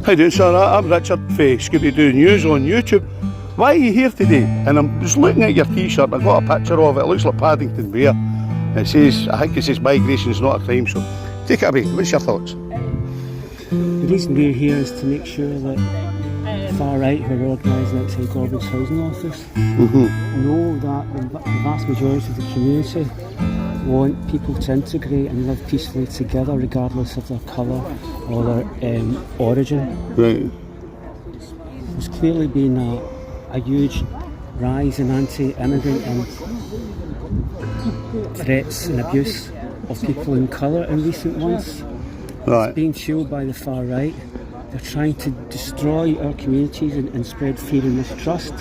How you doing, sir? I'm Richard for Scooby-Doo News on YouTube. Why are you here today? And I'm just looking at your t-shirt. I got a picture of it. It looks like Paddington Bear. It says, I think it says migration's not a crime, so take it away. What's your thoughts? The reason we're here is to make sure that far right, who are organising outside Gorbals housing office, know that the vast majority of the community want people to integrate and live peacefully together regardless of their colour or their origin. Right. There's clearly been a huge rise in anti-immigrant and threats and abuse of people in colour in recent months. Right. It's being fuelled by the far right. They're trying to destroy our communities and spread fear and mistrust,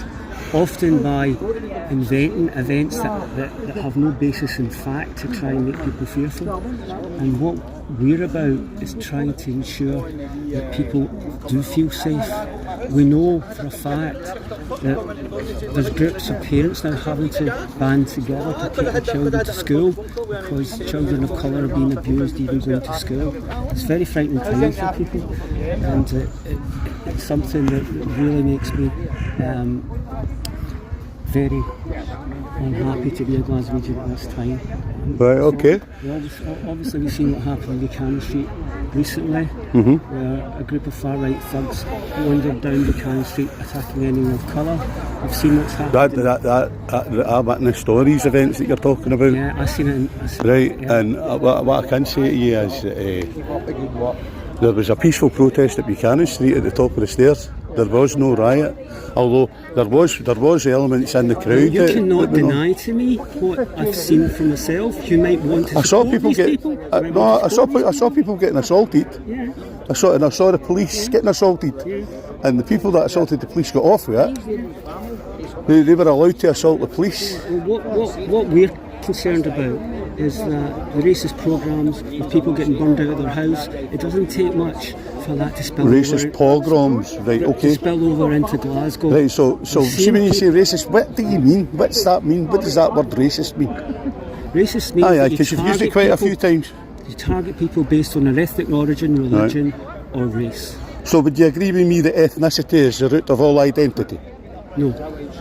often by inventing events that have no basis in fact to try and make people fearful. And what we're about is trying to ensure that people do feel safe. We know for a fact that there's groups of parents now having to band together to take their children to school because children of colour are being abused even going to school. It's very frightening times for people, and it's something that really makes me very unhappy to be a Glaswegian at this time. Right, okay. Obviously we've seen what happened in Buchanan Street recently, where a group of far-right thugs wandered down Buchanan Street attacking anyone of colour. We've seen what's happened. That witness stories events that you're talking about. Yeah, I've seen it. Right, and what I can say to you is there was a peaceful protest at Buchanan Street at the top of the stairs. There was no riot, although there was elements in the crowd. You cannot deny to me what I've seen for myself. You might want to support these people. I saw people getting assaulted. Yeah. I saw the police getting assaulted, and the people that assaulted the police got off with it. They were allowed to assault the police. What we're concerned about is that the racist programmes of people getting burned out of their house, it doesn't take much for that to spill racist pogroms, right, okay. To spill over into Glasgow. Right, so see when you say racist, what do you mean? What's that mean? What does that word racist mean? Racist means because you've used it quite a few times. You target people based on their ethnic origin, religion or race. So would you agree with me that ethnicity is the root of all identity? No.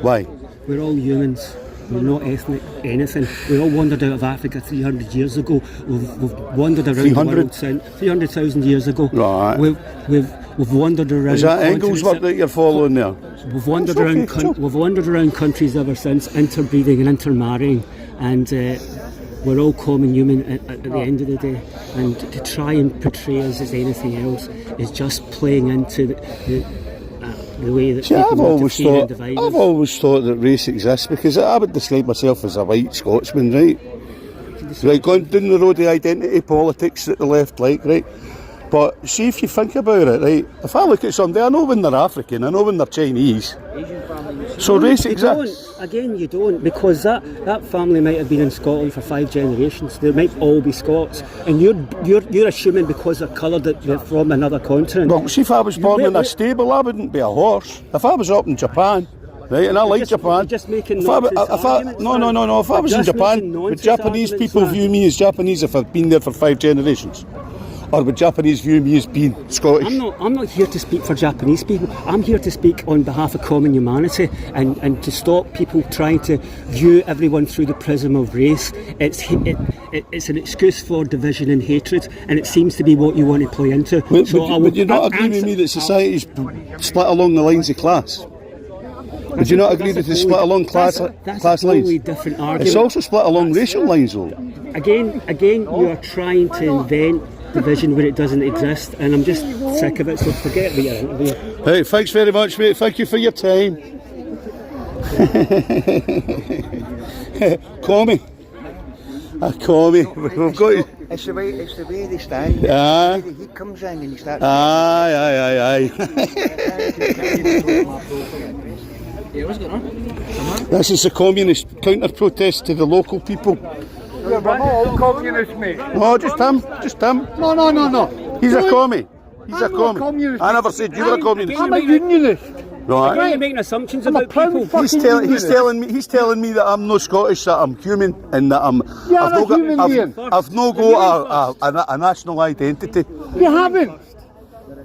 Why? We're all humans. We're not ethnic anything. We all wandered out of Africa 300 years ago. We've wandered around 300? The world since 300,000 years ago. Right. We've wandered around. Is that Engels work that you're following there? We've wandered around countries ever since, interbreeding and intermarrying, and we're all common human at the end of the day. And to try and portray us as anything else is just playing into the way that people want to fear and divide us. I've always thought that race exists because I would describe myself as a white Scotsman, right? Right, going down the road of identity politics that the left like, right? But see if you think about it, right? If I look at somebody, I know when they're African, I know when they're Chinese. So race exists. Again, you don't, because that family might have been in Scotland for 5 generations. They might all be Scots, and you're assuming because they're coloured that they're from another continent. Well, see, if I was born in a stable, I wouldn't be a horse. If I was up in Japan, right, and I like Japan. You're just making No. If I was in Japan, would Japanese people view me as Japanese if I've been there for 5 generations? Or would Japanese view me as being Scottish? I'm not here to speak for Japanese people. I'm here to speak on behalf of common humanity and to stop people trying to view everyone through the prism of race. It's an excuse for division and hatred, and it seems to be what you want to play into. Would you not agree with me that society's split along the lines of class? Would you not agree that it's split along class lines? That's a totally different argument. It's also split along racial lines, though. Again, you are trying to invent division where it doesn't exist, and I'm just sick of it, so forget the interview. Hey, thanks very much, mate. Thank you for your time. Commy. Commy. We've got It's the way they stand. Yeah. The heat comes in and you start. Aye. Yeah, what's going on? This is a communist counter-protest to the local people. We're not all communists, mate. No, just him. No. He's a commie. I'm not a communist. I never said you were a communist. I'm a unionist. Right. Why are you making assumptions about people? He's telling me that I'm no Scottish, that I'm human, and that I've no got a national identity. You haven't.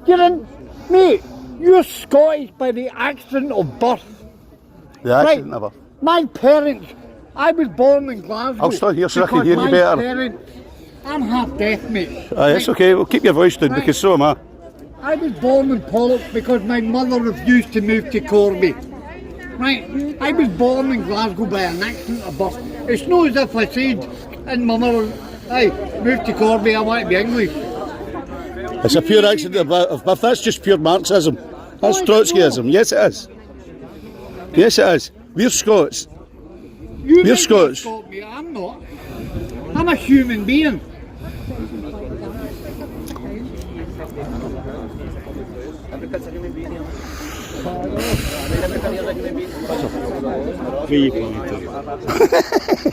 You're in. Mate, you're Scottish by the accent of birth. The accent never. My parents, I was born in Glasgow. I'll stand here so I can because hear you my better. Parents, I'm half deaf, mate. Aye, it's okay, we'll keep your voice down because so am I. I was born in Pollock because my mother refused to move to Corby. Right, I was born in Glasgow by an accent of birth. It's not as if I said, and my mother, hey, move to Corby, I want to be English. It's a pure accent of birth, that's just pure Marxism. That's Trotskyism, yes it is. Yes it is. We're Scots. You're You're Scots. Mate. I'm not. I'm a human being.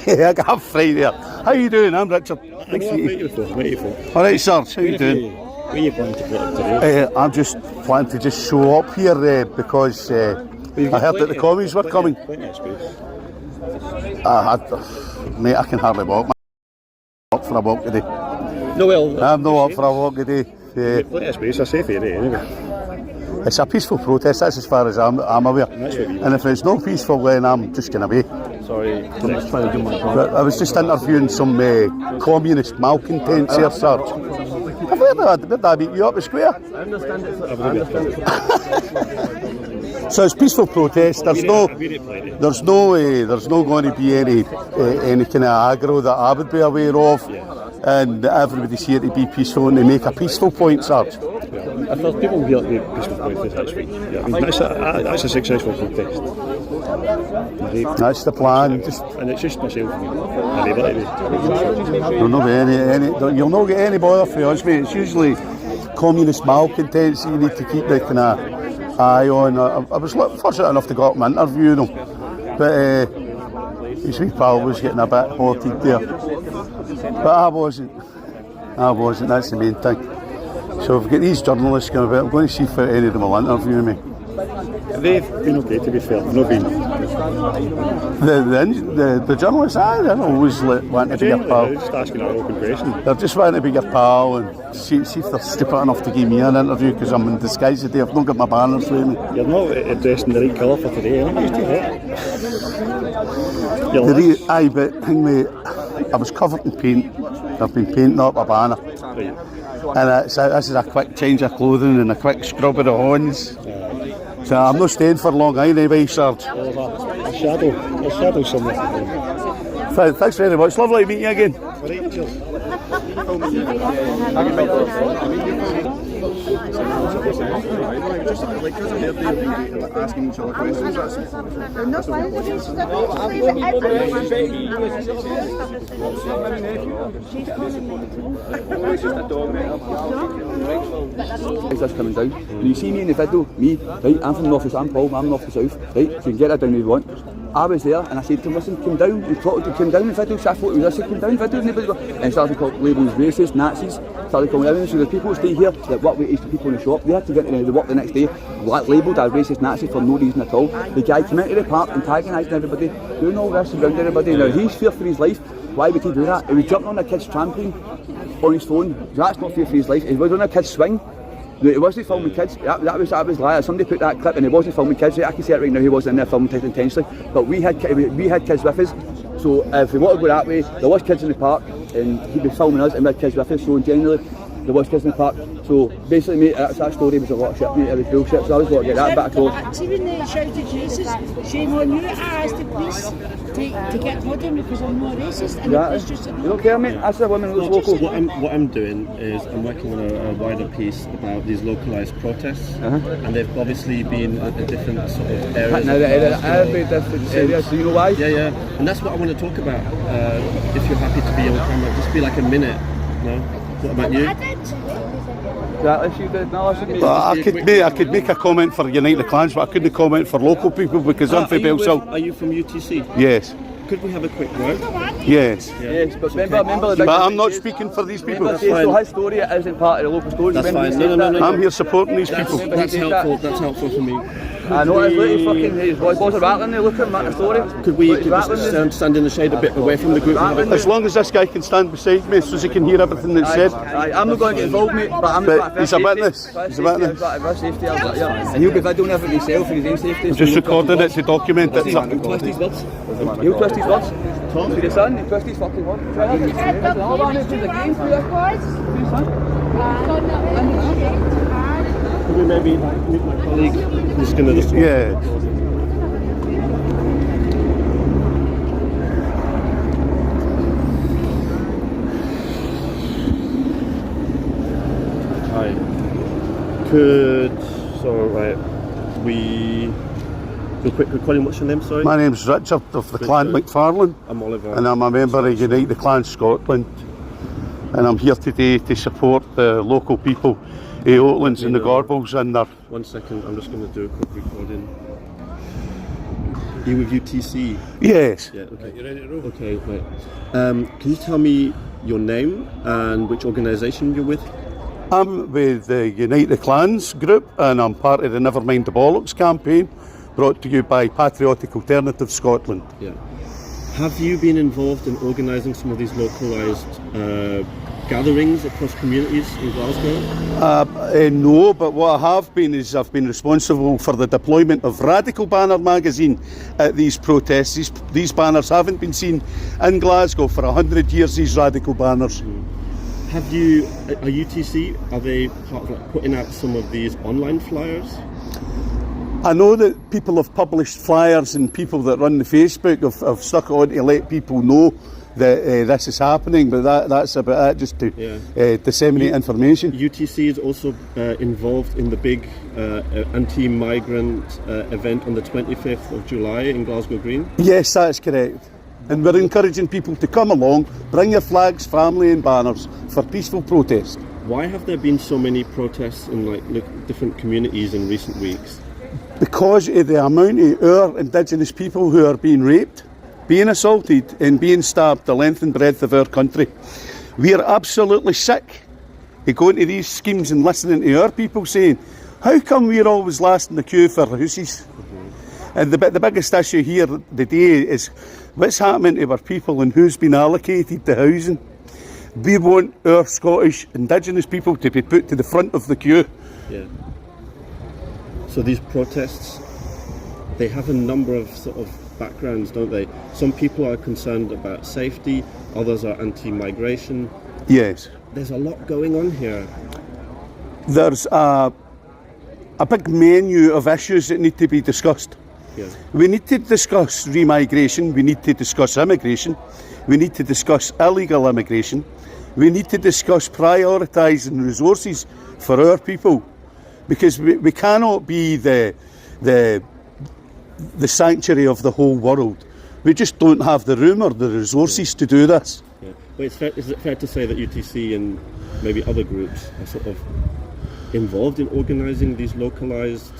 Yeah, I got Friday there. How you doing? I'm Richard. Nice to meet you. Alright, Serge, how you doing? Where are you planning to put up today? I'm just planning to just show up here because I heard that the Commies were coming. Plenty of space. Mate, I can hardly walk. I'm up for a walk today. No, well, I'm not up for a walk today. plenty of space. I say for you anyway. It's a peaceful protest, that's as far as I'm aware. And if it's not peaceful, then I'm just going away. Sorry, I'm just trying to do my job. But I was just interviewing some communist malcontents here, Serge. I've heard that. Did I meet you up the square? I understand it. So it's peaceful protest. There's no going to be any kind of aggro that I would be aware of. And everybody's here to be peaceful and to make a peaceful point, Serge. If there's people here to be peaceful protest, that's fine. Yeah, I mean, that's a successful protest. That's the plan. And it's just myself. You'll not get any bother from us, mate. It's usually communist malcontents that you need to keep the kind of eye on. I was fortunate enough to go up and interview them, but his wee pal was getting a bit haughty there. But I wasn't. That's the main thing. So we've got these journalists coming about. I'm going to see if any of them will interview me. They've been okay, to be fair. They've not been. The journalists, they're always wanting to be your pal. Just asking an open question. They're just wanting to be your pal and see if they're stupid enough to give me an interview because I'm in disguise today. I've not got my banners with me. You're not dressed in the right colour for today, aren't you? Aye, but hang mate, I was covered in paint. I've been painting up a banner. Right. And this is a quick change of clothing and a quick scrub of the horns. So I'm not staying for long anyway, Serge. A shadow somewhere. Thanks very much. Lovely to meet you again. Right, cheers. Asking each other questions. Is this coming down? When you see me in the video, right, I'm from the north of St Paul, I'm north of south, right, so you can get that down if you want. I was there and I said to him, listen, come down, he came down in the video, so I thought he was, I said, come down in the video, and started calling labels racist, Nazis, started calling everything, so the people who stay here, that work with the people in the shop, they had to get to work the next day, labelled as racist Nazis for no reason at all. The guy came into the park, antagonising everybody, doing all this around everybody. Now he's fear for his life. Why would he do that? He was jumping on a kid's trampoline on his phone. That's not fear for his life. He was on a kid's swing. No, it wasn't filming kids. That was lie. Somebody put that clip and it wasn't filming kids. I can see it right now. He wasn't in there filming kids intentionally. But we had kids with us. So if we want to go that way, there was kids in the park and he'd be filming us and we had kids with us. So generally, there was kids in the park. So basically, mate, that story was a lot of shit, mate. It was bullshit. So I was going to get that back across. See, when they shouted racist, shame on you. I asked the police to get hold of me because I'm not racist. And the police just said, You don't care, mate? That's a woman who's local. What I'm doing is I'm working on a wider piece about these localised protests, and they've obviously been in different sort of areas. Every different areas. Do you know why? Yeah, and that's what I want to talk about. If you're happy to be on camera, just be like a minute. No? What about you? Exactly, you did. No, listen, mate. Well, I could make a comment for Unite the Clans, but I couldn't comment for local people because I'm from Belsall. Are you from UTC? Yes. Could we have a quick word? Yes. Yes, but remember the big But I'm not speaking for these people. so his story isn't part of the local story. That's Remember fine. he said No. I'm here supporting these people. That's helpful. That's helpful for me. I know it's like his boys are rattling there, look at him, that's the story. Could we He's rattling there. stand in the shade a bit away from the group? As long as this guy can stand beside me so he can hear everything that's said. I'm not going to get involved, mate, but I'm But he's a witness. He's a witness. And he'll be videoing everything himself for his own safety. Just recording it to document it. He'll twist his words. He'll twist his words. Tom, to the son, he'll twist his fucking words. Could we maybe meet my colleague who's going to just... Yeah. Hi. Real quick, recording, what's your name, sorry? My name's Richard of the Clan McFarlane. I'm Oliver. And I'm a member of Unite the Clan Scotland. And I'm here today to support the local people, the Oatlands and the Gorbals and their... 1 second, I'm just going to do a quick recording. Are you with UTC? Yes. Yeah, okay. You ready to roll? Okay, right. Can you tell me your name and which organisation you're with? I'm with the Unite the Clans group and I'm part of the Never Mind the Bollocks campaign brought to you by Patriotic Alternative Scotland. Yeah. Have you been involved in organising some of these localised gatherings across communities in Glasgow? No, but what I have been is I've been responsible for the deployment of Radical Banner magazine at these protests. These banners haven't been seen in Glasgow for 100 years, these Radical banners. Have you, are UTC, are they part of like putting out some of these online flyers? I know that people have published flyers and people that run the Facebook have stuck it on to let people know that this is happening, but that's about it, just to disseminate information. UTC is also involved in the big anti-migrant event on the 25th of July in Glasgow Green? Yes, that's correct. And we're encouraging people to come along, bring your flags, family and banners for peaceful protest. Why have there been so many protests in different communities in recent weeks? Because of the amount of our Indigenous people who are being raped, being assaulted and being stabbed the length and breadth of our country. We are absolutely sick of going to these schemes and listening to our people saying, how come we're always last in the queue for houses? And the biggest issue here today is what's happening to our people and who's been allocated to housing. We want our Scottish Indigenous people to be put to the front of the queue. Yeah. So these protests, they have a number of sort of backgrounds, don't they? Some people are concerned about safety, others are anti-migration. Yes. There's a lot going on here. There's a big menu of issues that need to be discussed. Yeah. We need to discuss remigration, we need to discuss immigration, we need to discuss illegal immigration, we need to discuss prioritising resources for our people, because we cannot be the sanctuary of the whole world. We just don't have the room or the resources to do this. Yeah. But is it fair to say that UTC and maybe other groups are sort of involved in organising these localised...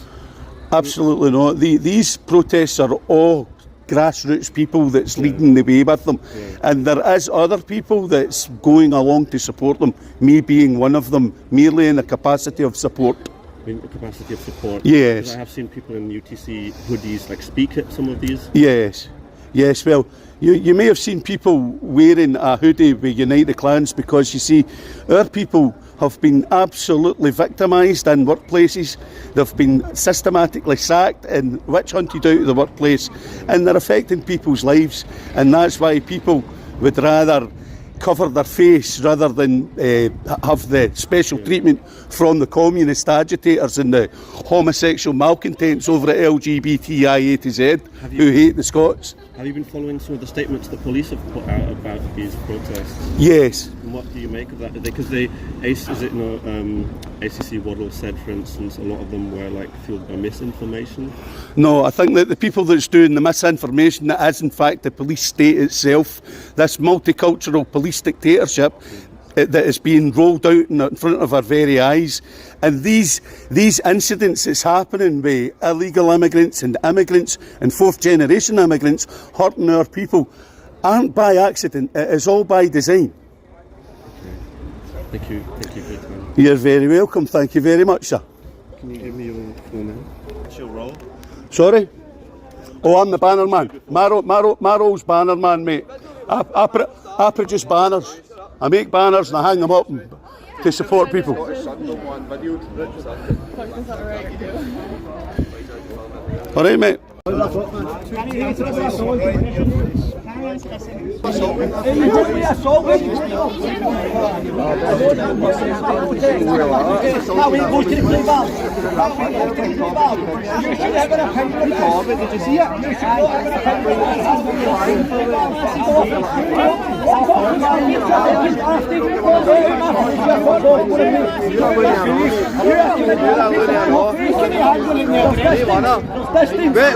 Absolutely not. These protests are all grassroots people that's leading the way with them. Yeah. And there is other people that's going along to support them, me being one of them, merely in the capacity of support. In the capacity of support? Yes. Because I have seen people in UTC hoodies speak at some of these. Yes. Yes, well, you may have seen people wearing a hoodie with Unite the Clans because, you see, our people have been absolutely victimised in workplaces. They've been systematically sacked and witch hunted out of the workplace, and they're affecting people's lives, and that's why people would rather cover their face rather than have the special treatment from the communist agitators and the homosexual malcontents over at LGBTI A to Z who hate the Scots. Have you been following some of the statements the police have put out about these protests? Yes. And what do you make of that? Because ACC Waddle said, for instance, a lot of them were fueled by misinformation. No, I think that the people that's doing the misinformation, that is in fact the police state itself, this multicultural police dictatorship that is being rolled out in front of our very eyes. And these incidents that's happening with illegal immigrants and immigrants and fourth generation immigrants hurting our people aren't by accident, it is all by design. Okay. Thank you for your time. You're very welcome, thank you very much, sir. Can you give me your full name? What's your role? Sorry? Oh, I'm the banner man. Marrow's banner man, mate. I produce banners. I make banners and I hang them up to support people. All right, mate.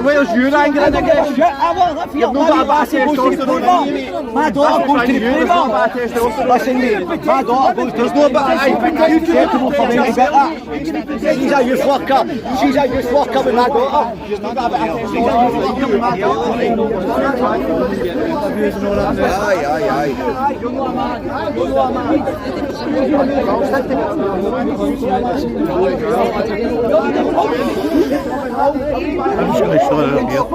Where's your angle in the game? You've not got a bad testosterone. My daughter goes to the playground. Listen, mate, my daughter goes to the playground. You capable for me to get that. She's a youth worker. She's a youth worker with my daughter. She's not got a bad testosterone with my daughter. I'm just going to show it here.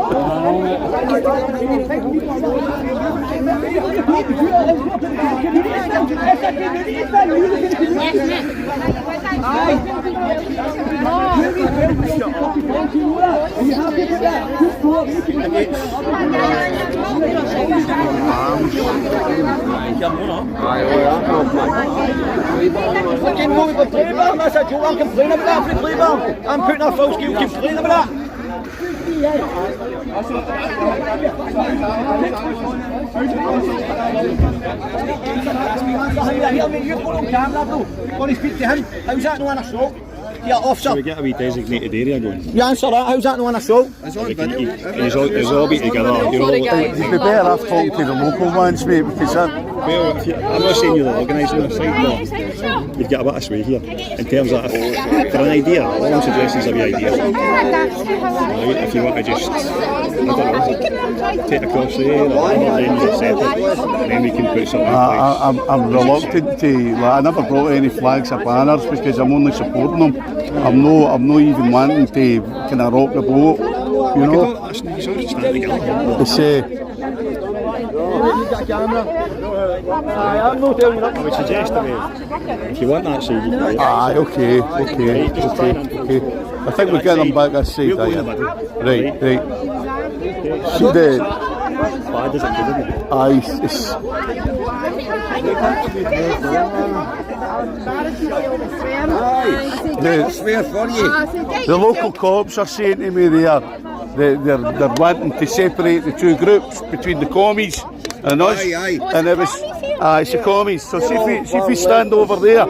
I'm putting a full skill complaint about that. You've got on camera though. Want to speak to him? How's that not on a show? Yeah, officer. We get a wee designated area going. You answer that. How's that not on a show? It's all be together. You'd be better off talking to the local ones, mate, because Well, I'm not saying you're the organising the site, but you've got a bit of sway here in terms of for an idea. All I'm suggesting is a wee idea. Right, if you want to just, I don't know, take a cross there, or then you set it, and then we can put something in place. I'm reluctant to. Like, I never brought any flags or banners because I'm only supporting them. I'm not even wanting to kind of rock the boat. You know. It's I would suggest if you want that side, you can. Okay. I think we're getting them back this side. Right. See the. Bad as it could, isn't it? The local cops are saying to me they're wanting to separate the two groups between the commies and us. And it was it's the commies. So see if we stand over there.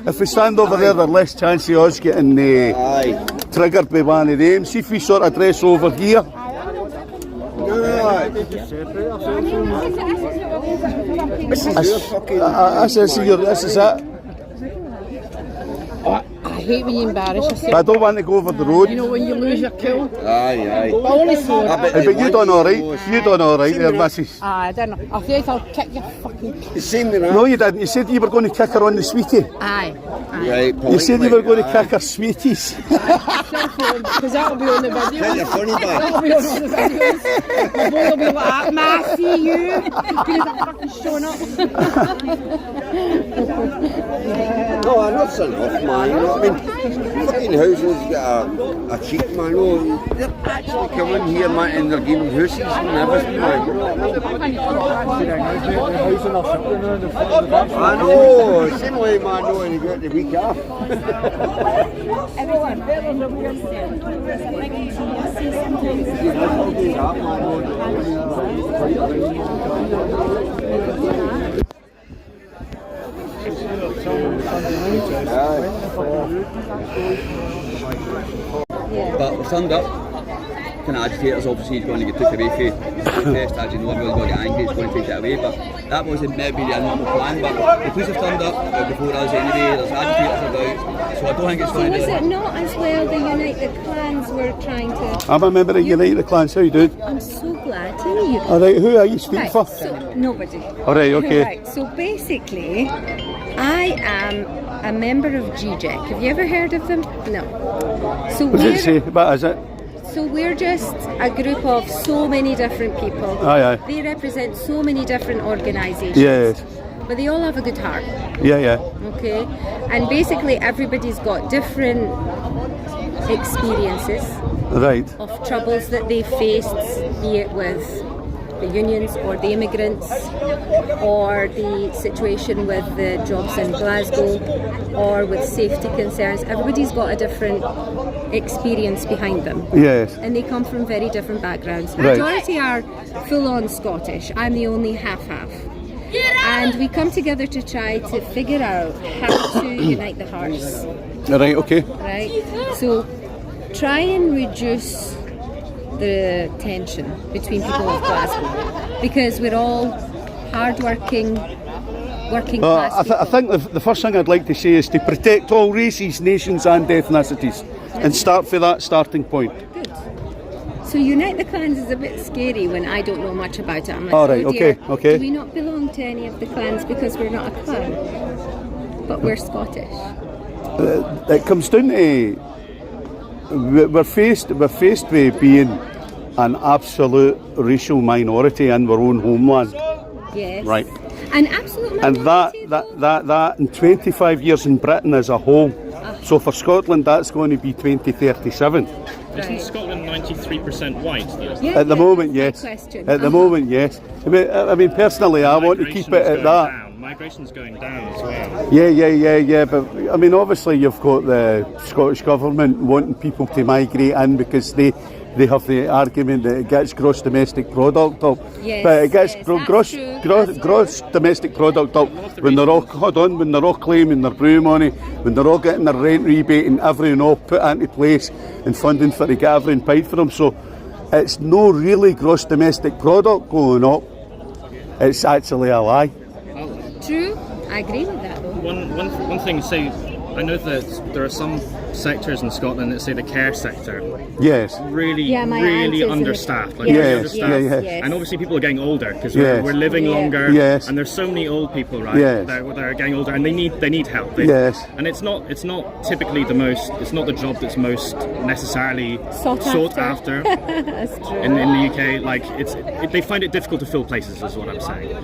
If we stand over there, there's less chance of us getting triggered by one of them. See if we sort of dress over here. This is it. I hate when you embarrass yourself. I don't want to go over the road. You know when you lose your cool? Aye. But you done all right. You done all right there, missus. I don't know. I feel like I'll kick your fucking... Same with that. No, you didn't. You said you were going to kick her on the sweetie. Aye. Right, You said you were going to kick her sweeties. Because that'll be on the video. Get your funny back. That'll be on the videos. My boy will be like, "Ma, see you." Because I'm fucking showing up. No, enough's enough, man. You know what I mean? Fucking houses got a cheek, man. No, they're actually coming here, man, and they're giving houses and everything, man. I know, same way, man, no, and you got the week off. But we're turned up. Kind of agitators, obviously, he's going to get took away from the test. As you know, everyone's going to get angry, it's going to take it away. But that wasn't maybe the normal plan. But the police have turned up before us anyway. There's agitators about, so I don't think it's going to Was it not as well the United Clans were trying to... I'm a member of United Clans. How you doing? I'm so glad to meet you. All right, who are you speaking for? So, nobody. All right, okay. Right, so basically, I am a member of GJEC. Have you ever heard of them? No. So What does it say? What is it? So we're just a group of so many different people. Aye. They represent so many different organisations. Yes. But they all have a good heart. Yeah. Okay? And basically everybody's got different experiences Right. of troubles that they faced, be it with the unions or the immigrants or the situation with the jobs in Glasgow or with safety concerns. Everybody's got a different experience behind them. Yes. And they come from very different backgrounds. Right. Majority are full-on Scottish. I'm the only half-half. And we come together to try to figure out how to unite the hearts. Right, okay. Right? So try and reduce the tension between people of Glasgow, because we're all hard-working, working class people. I think the first thing I'd like to say is to protect all races, nations and ethnicities and start for that starting point. Good. So Unite the Clans is a bit scary when I don't know much about it. I'm like, All right, oh dear, okay. do we not belong to any of the clans because we're not a clan? But we're Scottish. It comes down to we're faced with being an absolute racial minority in our own homeland. Yes. Right. An absolute And minority. that in 25 years in Britain as a whole. So for Scotland that's going to be 2037. Isn't Scotland 93% white though? Yeah, At the moment, yes. Question. At the moment, yes. I mean personally I want to keep it at that. Migration's going down as well. Yeah. But I mean, obviously, you've got the Scottish government wanting people to migrate in because they have the argument that it gets gross domestic product up. Yes, But it gets yes, gross domestic product up when they're all claiming their brew money, when they're all getting their rent rebate and everything all put into place and funding for to get everything paid for them. So it's no really gross domestic product going up. It's actually a lie. True. I agree with that though. One thing, say, I know that there are some sectors in Scotland that say the care sector Yes. really My aunt is in the- understaffed. Like Yes, really yes, understaffed. yes. And obviously people are getting older because Yes. we're living Yeah. longer. Yes. And there's so many old people, right? Yes. That are getting older and they need help. Yes. And it's not typically it's not the job that's most necessarily Sought after. That's true. in the UK, like they find it difficult to fill places, is what I'm saying.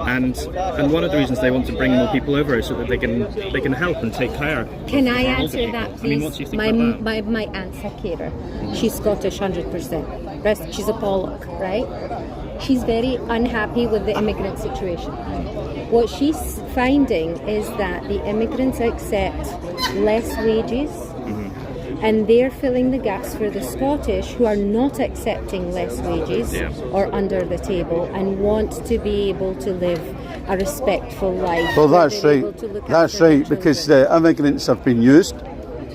And one of the reasons they want to bring more people over is so that they can help and take care. Can I of older answer people. that, please? I mean, what do you think about that? My aunt's a carer. She's Scottish, 100%. She's a Pollock, right? She's very unhappy with the immigrant situation. What she's finding is that the immigrants accept less wages, and they're filling the gaps for the Scottish who are not accepting less wages or under the table and want to be able to live a respectful life. Well, where that's they're right. able to look That's after their right, because children. the immigrants have been used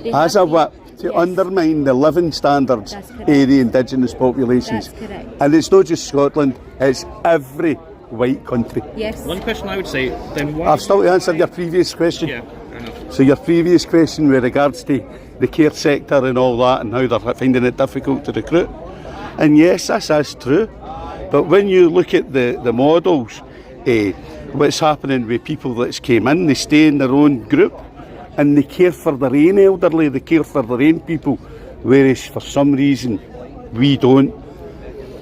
They as have a been- whip to yes. undermine the living standards That's of correct. the indigenous populations. That's correct. And it's not just Scotland, it's every white country. Yes. One question I would say, then why... I've still to answer your previous question. Yeah, fair enough. So your previous question with regards to the care sector and all that and how they're finding it difficult to recruit. And yes, this is true. But when you look at the models, what's happening with people that's came in, they stay in their own group and they care for their own elderly, they care for their own people, whereas for some reason we don't.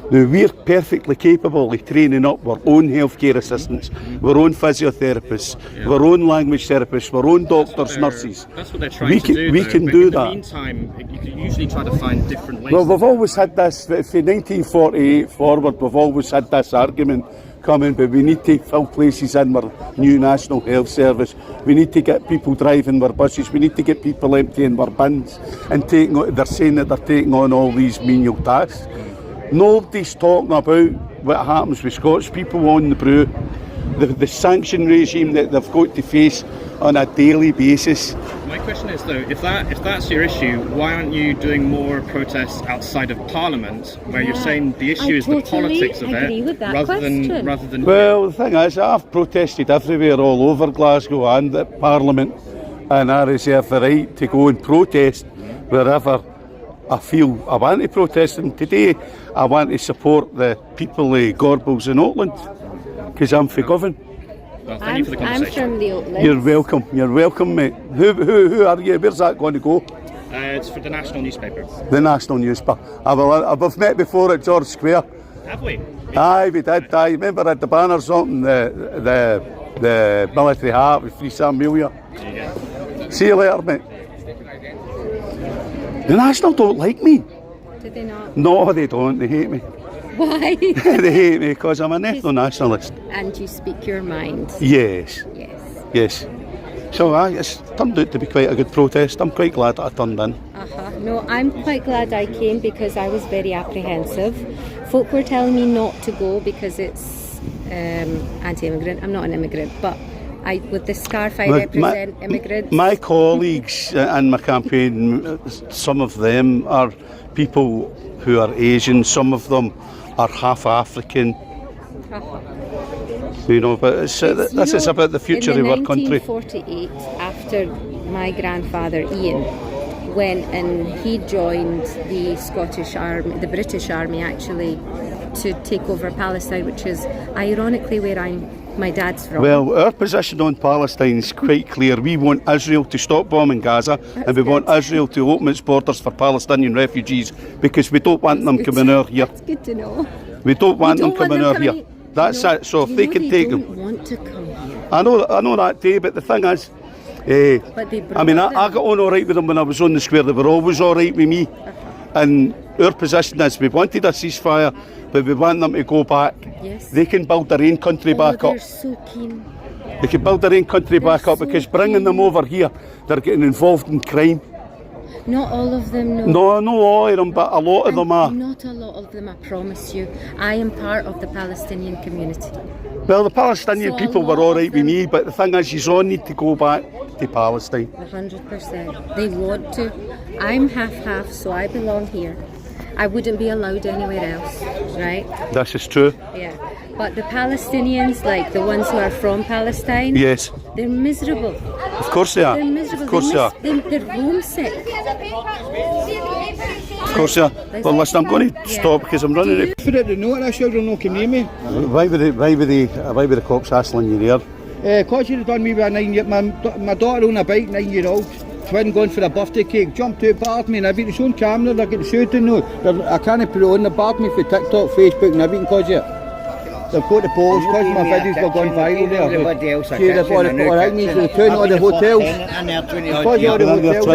Now we're perfectly capable of training up our own healthcare assistants, our own physiotherapists, our own language therapists, our own doctors, nurses. That's what they're trying to do. We though, can but do in that. the meantime, you can usually try to find different ways. Well, we've always had this, from 1948 forward, we've always had this argument coming, but we need to fill places in our new National Health Service. We need to get people driving our buses. We need to get people emptying our bins and they're saying that they're taking on all these menial tasks. Nobody's talking about what happens with Scots people on the brew, the sanction regime that they've got to face on a daily basis. My question is though, if that's your issue, why aren't you doing more protests outside of Parliament, where you're saying the issue is the politics of agree it, with that rather question. than Well, the thing is, I've protested everywhere all over Glasgow and at Parliament, and I reserve the right to go and protest wherever I feel I want to protest. And today I want to support the people of Gorbals in Oatland, because I'm for Govan. Well, thank you for the I'm conversation. from the Oatlands. You're welcome, mate. Who are you? Where's that going to go? it's for the national newspaper. The national newspaper. I've met before at George Square. Have we? Aye, we did. I remember at the banners up in the military heart with Free Sam Amelia. Yeah. See you later, mate. The National don't like me. Did they not? No, they don't. They hate me. Why? They hate me because I'm an ethno-nationalist. And you speak your mind. Yes. Yes. Yes. So it's turned out to be quite a good protest. I'm quite glad that I turned in. No, I'm quite glad I came because I was very apprehensive. Folk were telling me not to go because it's anti-immigrant. I'm not an immigrant, but with the scarf I represent immigrants. My colleagues in my campaign, some of them are people who are Asian, some of them are half African. You know, but this is about the future of our country. In 1948, after my grandfather Ian went and he joined the Scottish Army, the British Army actually, to take over Palestine, which is ironically where my dad's from. Well, our position on Palestine is quite clear. We want Israel to stop bombing Gaza, and we want Israel to open its borders for Palestinian refugees because we don't want them coming out here. That's good to know. We don't want them coming out here. That's it. So if they can take them, want to come here. I know that day. But the thing is, I mean, I got on all right with them when I was on the square. They were always all right with me. And our position is we wanted a ceasefire, but we want them to go back. Yes. They can build their own country back up. They're so keen. They can build their own country back up because bringing them over here, they're getting involved in crime. Not all of them, no. No, not all of them, but a lot of them are. Not a lot of them, I promise you. I am part of the Palestinian community. Well, the Palestinian people were all right with me, but the thing is, you all need to go back to Palestine. 100%. They want to. I'm half-half, so I belong here. I wouldn't be allowed anywhere else, right? This is true. Yeah. But the Palestinians, like the ones who are from Palestine, yes, they're miserable. Of course they are. They're miserable. Of course they are. They're homesick. Of course they are. Well, listen, I'm going to stop because I'm running out. For it to know that children no come near me. Why were the cops hassling you there? Cause you'd done me with a 9-year, my daughter on a bike, 9-year-old. Twin going for a birthday cake, jumped out, barred me and everything. It's on camera, they're getting shooting now. I can't put it on, they barred me for TikTok, Facebook and everything cause you. They've got the balls because my videos were going viral there. Everybody else See, they've got me to turn all the hotels. Because all the hotels.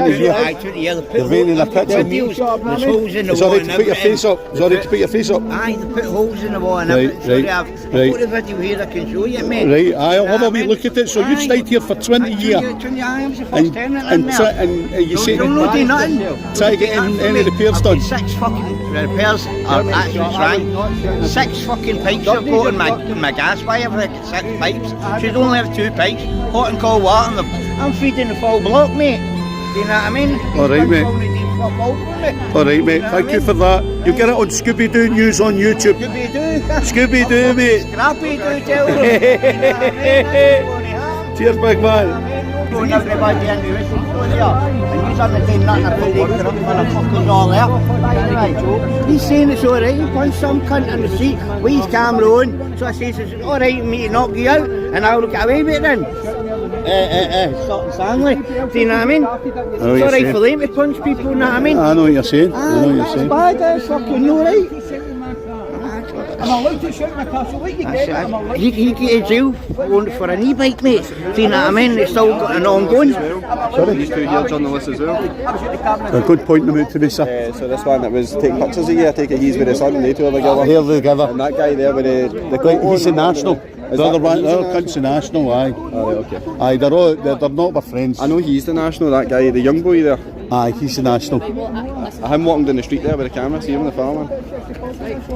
They're raining their kitchen. There's holes in the It's wall. alright to put your face up. It's alright to put your face up. Aye, they put holes in the wall and Right, everything. right, I've right. got the video here, I can show you, mate. Right, I'll have a wee look at it. So you've stayed here for 20 years. 20 I was the first tenant in there. And you say Don't do nothing. try to get any repairs done. 6 fucking repairs are actually right. 6 fucking pipes I've got in my gas wire. I've got 6 pipes. Should only have 2 pipes. Hot and cold water. I'm feeding the full block, mate. Do you know what I mean? Alright, mate. Alright, mate. Thank you for that. You'll get it on Scooby-Doo News on YouTube. Scooby-Doo. Scooby-Doo, mate. Scrappy-Doo, tell them. Cheers, big man. Going everybody in the whistle here. And you haven't done nothing about the corrupt motherfuckers all there. He's saying it's alright, he punched some cunt in the seat with his camera on. So I says it's alright for me to knock you out and I'll get away with it then. Stanley, do you know what I mean? It's alright for them to punch people, you know what I mean? I know what you're saying. I know what you're saying. Bad, it's fucking alright. I'm allowed to shoot my car, so what you get? You get a jail for an e-bike, mate. Do you know what I mean? It's still got an ongoing. Sorry? These 2 years on the list as well. A good point to make to me, sir. So this one that was taking pictures of you, I take it he's with his son and they two are together. They're together. And that guy there with the He's a national. The other one, the other cunt's a national, aye. Oh, right, okay. Aye, they're not my friends. I know he's the national, that guy, the young boy there. Aye, he's a national. I'm walking down the street there with the camera, see him in the farm.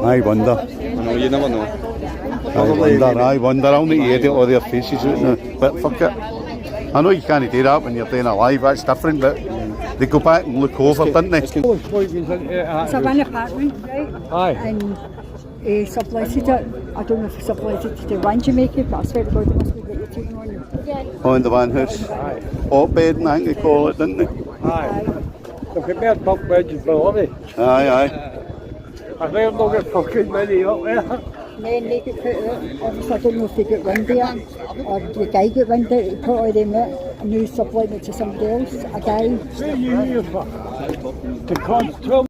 I wonder. I know, you never know. I wonder. I'll need to edit all their faces out now. But fuck it. I know you can't do that when you're doing a live, that's different, but they go back and look over, don't they? It's a one apartment, right? Aye. And he subletted it. I don't know if he subletted it to one Jamaica, but I swear to God, it must be what you're taking on you. On the van house. Hotbed, I think they call it, didn't they? Aye. They've got more bunk beds below me. Aye, aye. I think I'm not getting fucking many up there. and then they get put out. Obviously, I don't know if they get wind of it, or the guy get wind of it, he put all them out, and now he's subletting it to somebody else, a guy. To control